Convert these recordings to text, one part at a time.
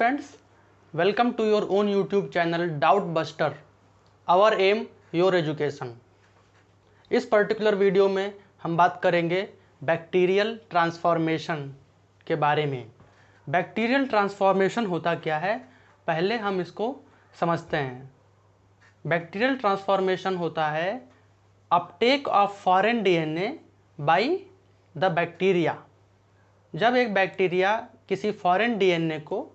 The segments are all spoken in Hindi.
friends, welcome to your own YouTube channel Doubt Buster. Our aim your education. इस पर्टिकुलर वीडियो में हम बात करेंगे बैक्टीरियल ट्रांसफॉर्मेशन के बारे में। बैक्टीरियल ट्रांसफॉर्मेशन होता क्या है, पहले हम इसको समझते हैं। बैक्टीरियल ट्रांसफॉर्मेशन होता है Uptake of foreign DNA by the bacteria. जब एक बैक्टीरिया किसी फॉरेन डीएनए को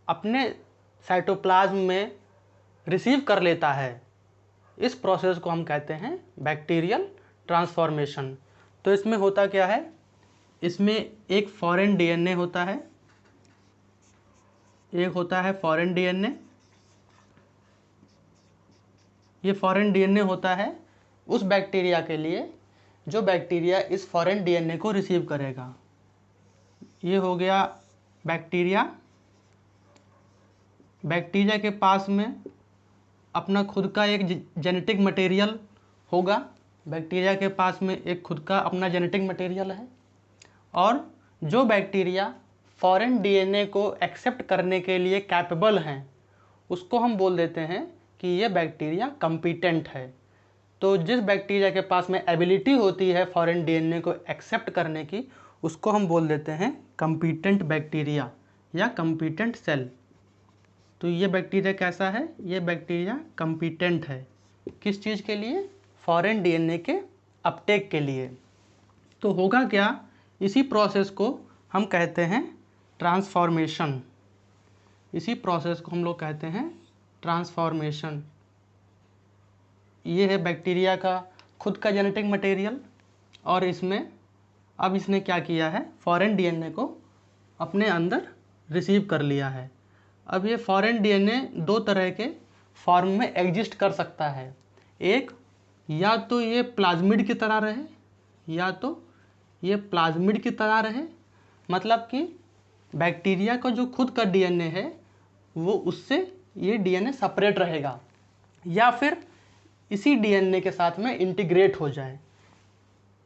अपने साइटोप्लाज्म में रिसीव कर लेता है, इस प्रोसेस को हम कहते हैं बैक्टीरियल ट्रांसफॉर्मेशन। तो इसमें होता क्या है, इसमें एक फॉरेन डीएनए होता है, एक होता है फॉरेन डीएनए। ये फॉरेन डीएनए होता है उस बैक्टीरिया के लिए जो बैक्टीरिया इस फॉरेन डीएनए को रिसीव करेगा। ये हो गया बैक्टीरिया। बैक्टीरिया के पास में अपना खुद का एक जेनेटिक मटेरियल होगा। बैक्टीरिया के पास में एक खुद का अपना जेनेटिक मटेरियल है, और जो बैक्टीरिया फॉरेन डीएनए को एक्सेप्ट करने के लिए कैपेबल हैं, उसको हम बोल देते हैं कि ये बैक्टीरिया कॉम्पिटेंट है। तो जिस बैक्टीरिया के पास में एबिलिटी होती है फॉरेन डीएनए को एक्सेप्ट करने की, उसको हम बोल देते हैं कॉम्पिटेंट बैक्टीरिया या कॉम्पिटेंट सेल। तो ये बैक्टीरिया कैसा है, ये बैक्टीरिया कॉम्पिटेंट है। किस चीज़ के लिए? फॉरेन डीएनए के अपटेक के लिए। तो होगा क्या, इसी प्रोसेस को हम कहते हैं ट्रांसफॉर्मेशन। इसी प्रोसेस को हम लोग कहते हैं ट्रांसफॉर्मेशन। ये है बैक्टीरिया का खुद का जेनेटिक मटेरियल, और इसमें अब इसने क्या किया है, फॉरेन डीएनए को अपने अंदर रिसीव कर लिया है। अब ये फॉरेन डीएनए दो तरह के फॉर्म में एग्जिस्ट कर सकता है। एक, या तो ये प्लाज्मिड की तरह रहे, या तो ये प्लाज्मिड की तरह रहे, मतलब कि बैक्टीरिया का जो खुद का डीएनए है वो उससे ये डीएनए सेपरेट रहेगा, या फिर इसी डीएनए के साथ में इंटीग्रेट हो जाए।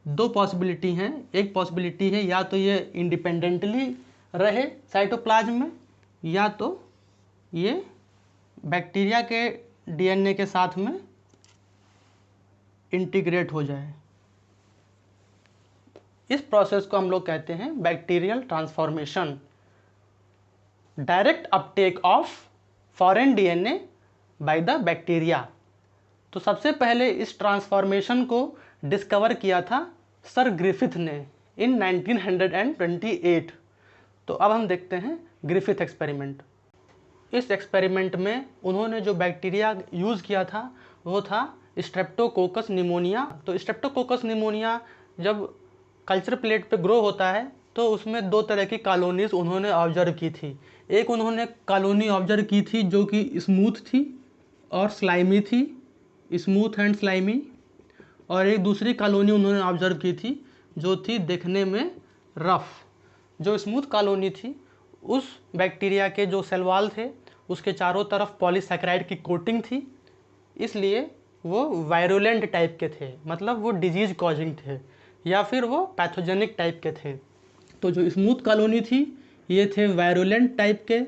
दो पॉसिबिलिटी हैं। एक पॉसिबिलिटी है या तो ये इंडिपेंडेंटली रहे साइटोप्लाज्म में, या तो ये बैक्टीरिया के डीएनए के साथ में इंटीग्रेट हो जाए। इस प्रोसेस को हम लोग कहते हैं bacterial transformation. Direct Uptake of foreign DNA by the bacteria. तो सबसे पहले इस ट्रांसफॉर्मेशन को डिस्कवर किया था सर ग्रिफिथ ने इन 1928। तो अब हम देखते हैं ग्रिफिथ एक्सपेरिमेंट। इस एक्सपेरिमेंट में उन्होंने जो बैक्टीरिया यूज़ किया था वो था स्ट्रेप्टोकोकस निमोनिया। तो स्ट्रेप्टोकोकस निमोनिया जब कल्चर प्लेट पे ग्रो होता है तो उसमें दो तरह की कॉलोनीज उन्होंने ऑब्जर्व की थी। एक उन्होंने कॉलोनी ऑब्जर्व की थी जो कि स्मूथ थी और स्लाइमी थी, स्मूथ एंड स्लाइमी। और एक दूसरी कॉलोनी उन्होंने ऑब्जर्व की थी जो थी देखने में रफ। जो स्मूथ कॉलोनी थी, उस बैक्टीरिया के जो सेल वॉल थे उसके चारों तरफ पॉलीसैकेराइड की कोटिंग थी, इसलिए वो वायरुलेंट टाइप के थे, मतलब वो डिजीज कॉजिंग थे या फिर वो पैथोजेनिक टाइप के थे। तो जो स्मूथ कॉलोनी थी ये थे वायरुलेंट टाइप के,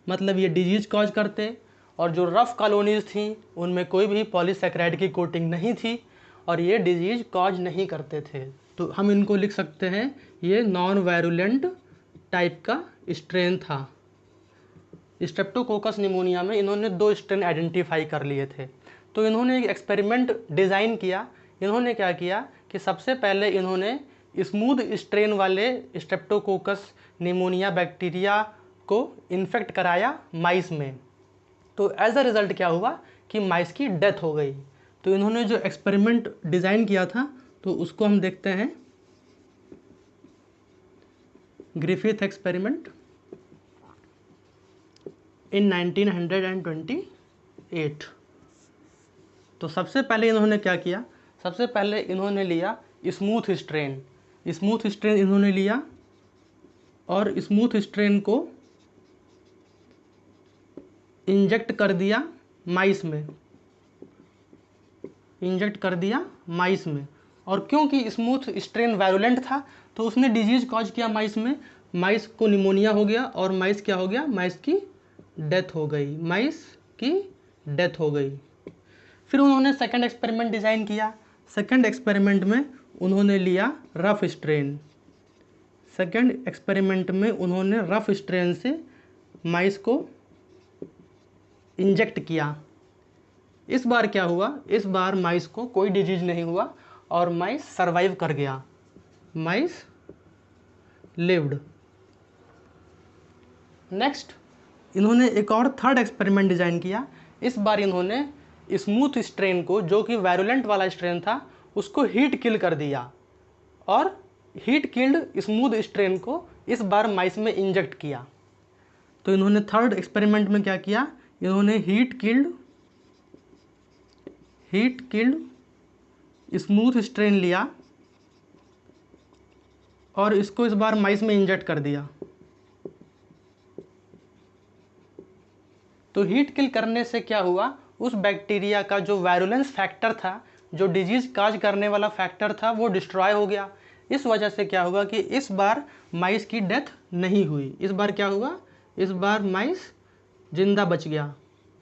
मतलब ये डिजीज कॉज करते, और जो रफ कॉलोनीज थी उनमें कोई भी पॉलीसैकेराइड की कोटिंग नहीं थी और ये डिजीज कॉज नहीं करते थे। तो हम इनको लिख सकते हैं ये नॉन वायरुलेंट टाइप का स्ट्रेन था। स्ट्रेप्टोकोकस निमोनिया में इन्होंने दो स्ट्रेन आइडेंटिफाई कर लिए थे। तो इन्होंने एक एक्सपेरिमेंट डिज़ाइन किया। इन्होंने क्या किया कि सबसे पहले इन्होंने स्मूथ स्ट्रेन वाले स्ट्रेप्टोकोकस निमोनिया बैक्टीरिया को इन्फेक्ट कराया माइस में। तो एज अ रिज़ल्ट क्या हुआ कि माइस की डेथ हो गई। तो इन्होंने जो एक्सपेरिमेंट डिज़ाइन किया था तो उसको हम देखते हैं, ग्रिफिथ एक्सपेरिमेंट इन 1928। तो सबसे पहले इन्होंने क्या किया, सबसे पहले इन्होंने लिया स्मूथ स्ट्रेन। स्मूथ स्ट्रेन इन्होंने लिया और स्मूथ स्ट्रेन को इंजेक्ट कर दिया माइस में, इंजेक्ट कर दिया माइस में। और क्योंकि स्मूथ स्ट्रेन वायरुलेंट था तो उसने डिजीज कॉज किया माइस में, माइस को निमोनिया हो गया और माइस क्या हो गया, माइस की डेथ हो गई, माइस की डेथ हो गई। फिर उन्होंने सेकंड एक्सपेरिमेंट डिज़ाइन किया। सेकंड एक्सपेरिमेंट में उन्होंने लिया रफ स्ट्रेन। सेकंड एक्सपेरिमेंट में उन्होंने रफ स्ट्रेन से माइस को इंजेक्ट किया। इस बार क्या हुआ, इस बार माइस को कोई डिजीज नहीं हुआ और माइस सरवाइव कर गया, माइस लिव्ड। नेक्स्ट इन्होंने एक और थर्ड एक्सपेरिमेंट डिज़ाइन किया। इस बार इन्होंने स्मूथ स्ट्रेन को, जो कि वायरुलेंट वाला स्ट्रेन था, उसको हीट किल कर दिया और हीट किल्ड स्मूथ स्ट्रेन को इस बार माइस में इंजेक्ट किया। तो इन्होंने थर्ड एक्सपेरिमेंट में क्या किया, इन्होंने हीट किल्ड स्मूथ स्ट्रेन लिया और इसको इस बार माइस में इंजेक्ट कर दिया। तो हीट किल करने से क्या हुआ, उस बैक्टीरिया का जो वायरुलेंस फैक्टर था, जो डिजीज काज करने वाला फैक्टर था, वो डिस्ट्रॉय हो गया। इस वजह से क्या होगा कि इस बार माइस की डेथ नहीं हुई। इस बार क्या हुआ, इस बार माइस जिंदा बच गया,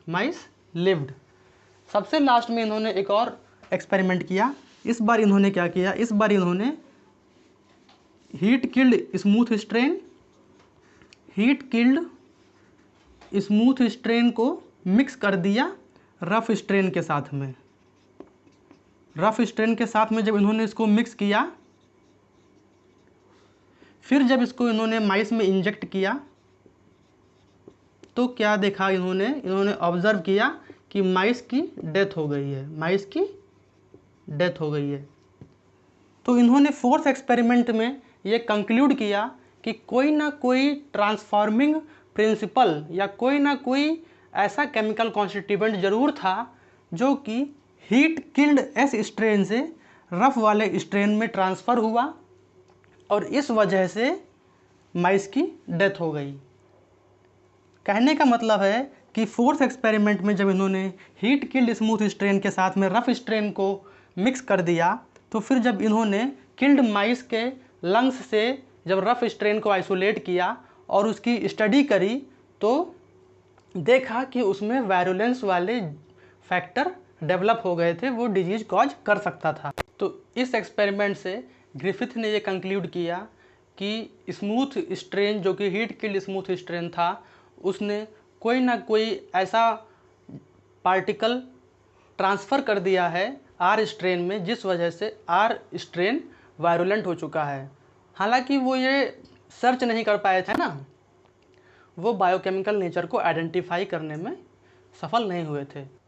माइस लिव्ड। सबसे लास्ट में इन्होंने एक और एक्सपेरिमेंट किया। इस बार इन्होंने क्या किया, इस बार इन्होंने हीट किल्ड स्मूथ स्ट्रेन को मिक्स कर दिया रफ स्ट्रेन के साथ में। रफ स्ट्रेन के साथ में जब इन्होंने इसको मिक्स किया, फिर जब इसको इन्होंने माइस में इंजेक्ट किया, तो क्या देखा इन्होंने ऑब्जर्व किया कि माइस की डेथ हो गई है, माइस की डेथ हो गई है। तो इन्होंने फोर्थ एक्सपेरिमेंट में ये कंक्लूड किया कि कोई ना कोई ट्रांसफॉर्मिंग प्रिंसिपल या कोई ना कोई ऐसा केमिकल कॉन्स्टिट्यूएंट जरूर था जो कि हीट किल्ड एस स्ट्रेन से रफ वाले स्ट्रेन में ट्रांसफ़र हुआ और इस वजह से माइस की डेथ हो गई। कहने का मतलब है कि फोर्थ एक्सपेरिमेंट में जब इन्होंने हीट किल्ड स्मूथ स्ट्रेन के साथ में रफ स्ट्रेन को मिक्स कर दिया, तो फिर जब इन्होंने किल्ड माइस के लंग्स से जब रफ स्ट्रेन को आइसोलेट किया और उसकी स्टडी करी, तो देखा कि उसमें वायरुलेंस वाले फैक्टर डेवलप हो गए थे, वो डिजीज कॉज कर सकता था। तो इस एक्सपेरिमेंट से ग्रिफिथ ने ये कंक्लूड किया कि स्मूथ स्ट्रेन, जो कि हीट किल्ड स्मूथ स्ट्रेन था, उसने कोई ना कोई ऐसा पार्टिकल ट्रांसफ़र कर दिया है आर स्ट्रेन में, जिस वजह से आर स्ट्रेन वायरुलेंट हो चुका है। हालांकि वो ये सर्च नहीं कर पाए थे ना, वो बायोकेमिकल नेचर को आइडेंटिफाई करने में सफल नहीं हुए थे।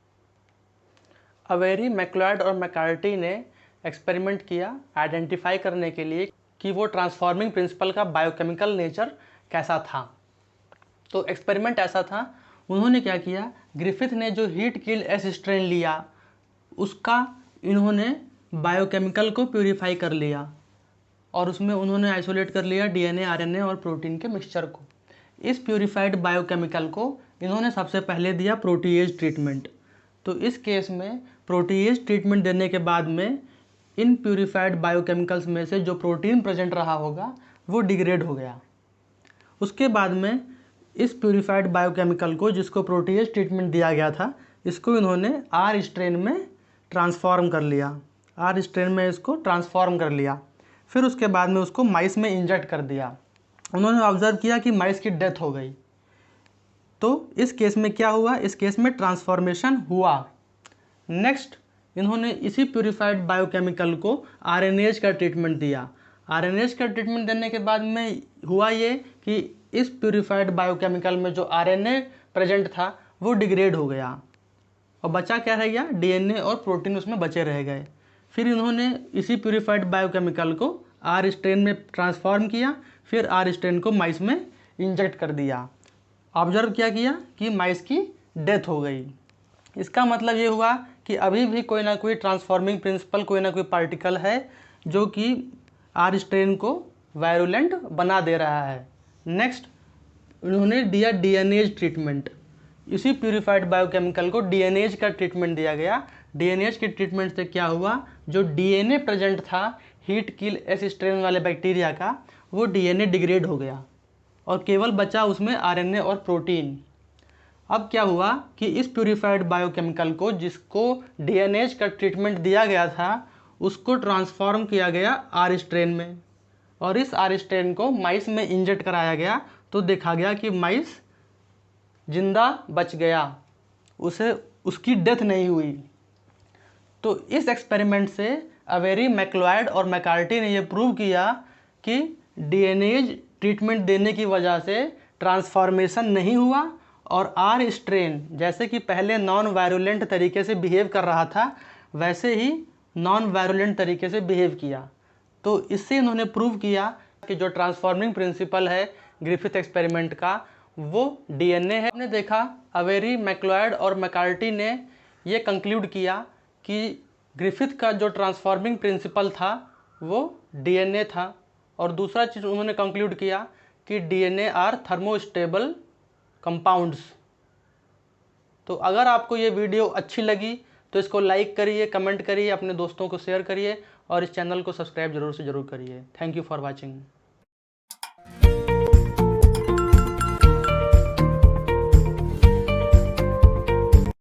अवेरी, मैक्लॉयड और मैकार्टी ने एक्सपेरिमेंट किया आइडेंटिफाई करने के लिए कि वो ट्रांसफॉर्मिंग प्रिंसिपल का बायोकेमिकल नेचर कैसा था। तो एक्सपेरिमेंट ऐसा था, उन्होंने क्या किया, ग्रिफिथ ने जो हीट किल्ड एस स्ट्रेन लिया उसका इन्होंने बायोकेमिकल को प्यूरीफाई कर लिया और उसमें उन्होंने आइसोलेट कर लिया डीएनए, आरएनए और प्रोटीन के मिक्सचर को। इस प्यूरीफाइड बायोकेमिकल को इन्होंने सबसे पहले दिया प्रोटीएज ट्रीटमेंट। तो इस केस में प्रोटीएज ट्रीटमेंट देने के बाद में इन प्यूरीफाइड बायोकेमिकल्स में से जो प्रोटीन प्रेजेंट रहा होगा वो डिग्रेड हो गया। उसके बाद में इस प्यूरीफाइड बायोकेमिकल को, जिसको प्रोटीएज ट्रीटमेंट दिया गया था, इसको इन्होंने आर स्ट्रेन में ट्रांसफॉर्म कर लिया, आर स्ट्रेन में इसको ट्रांसफॉर्म कर लिया। फिर उसके बाद में उसको माइस में इंजेक्ट कर दिया। उन्होंने ऑब्जर्व किया कि माइस की डेथ हो गई। तो इस केस में क्या हुआ, इस केस में ट्रांसफॉर्मेशन हुआ। नेक्स्ट इन्होंने इसी प्यूरीफाइड बायोकेमिकल को आरएनएज का ट्रीटमेंट दिया। आरएनएज का ट्रीटमेंट देने के बाद में हुआ ये कि इस प्यूरीफाइड बायोकेमिकल में जो आरएनए प्रेजेंट था वो डिग्रेड हो गया और बचा क्या रह गया, डीएनए और प्रोटीन उसमें बचे रह गए। फिर इन्होंने इसी प्यूरीफाइड बायोकेमिकल को आर स्ट्रेन में ट्रांसफॉर्म किया, फिर आर स्ट्रेन को माइस में इंजेक्ट कर दिया। ऑब्जर्व क्या किया कि माइस की डेथ हो गई। इसका मतलब ये हुआ कि अभी भी कोई ना कोई ट्रांसफॉर्मिंग प्रिंसिपल, कोई ना कोई पार्टिकल है जो कि आर स्ट्रेन को वायरुलेंट बना दे रहा है। नेक्स्ट उन्होंने दिया डीएनएज ट्रीटमेंट। इसी प्यूरीफाइड बायोकेमिकल को डीएनएज का ट्रीटमेंट दिया गया। डीएनएज के ट्रीटमेंट से क्या हुआ, जो डीएनए प्रेजेंट था हीट किल एस स्ट्रेन वाले बैक्टीरिया का, वो डीएनए डिग्रेड हो गया। और केवल बचा उसमें आरएनए और प्रोटीन। अब क्या हुआ कि इस प्यूरिफाइड बायोकेमिकल को, जिसको डीएनएज का ट्रीटमेंट दिया गया था, उसको ट्रांसफॉर्म किया गया आर स्ट्रेन में, और इस आर स्ट्रेन को माइस में इंजेक्ट कराया गया। तो देखा गया कि माइस जिंदा बच गया, उसकी डेथ नहीं हुई। तो इस एक्सपेरिमेंट से अवेरी, मैक्लोइड और मैकार्टी ने यह प्रूव किया कि डीएनएज ट्रीटमेंट देने की वजह से ट्रांसफॉर्मेशन नहीं हुआ, और आर स्ट्रेन जैसे कि पहले नॉन वायरुलेंट तरीके से बिहेव कर रहा था, वैसे ही नॉन वायरुलेंट तरीके से बिहेव किया। तो इससे इन्होंने प्रूव किया कि जो ट्रांसफॉर्मिंग प्रिंसिपल है ग्रिफिथ एक्सपेरिमेंट का, वो डीएनए है। हमने देखा अवेरी, मैक्लोइड और मैकार्टी ने ये कंक्लूड किया कि ग्रिफिथ का जो ट्रांसफॉर्मिंग प्रिंसिपल था वो डीएनए था। और दूसरा चीज़ उन्होंने कंक्लूड किया कि डीएनए आर थर्मोस्टेबल कंपाउंड्स। तो अगर आपको ये वीडियो अच्छी लगी तो इसको लाइक करिए, कमेंट करिए, अपने दोस्तों को शेयर करिए, और इस चैनल को सब्सक्राइब जरूर से ज़रूर करिए। Thank you for watching.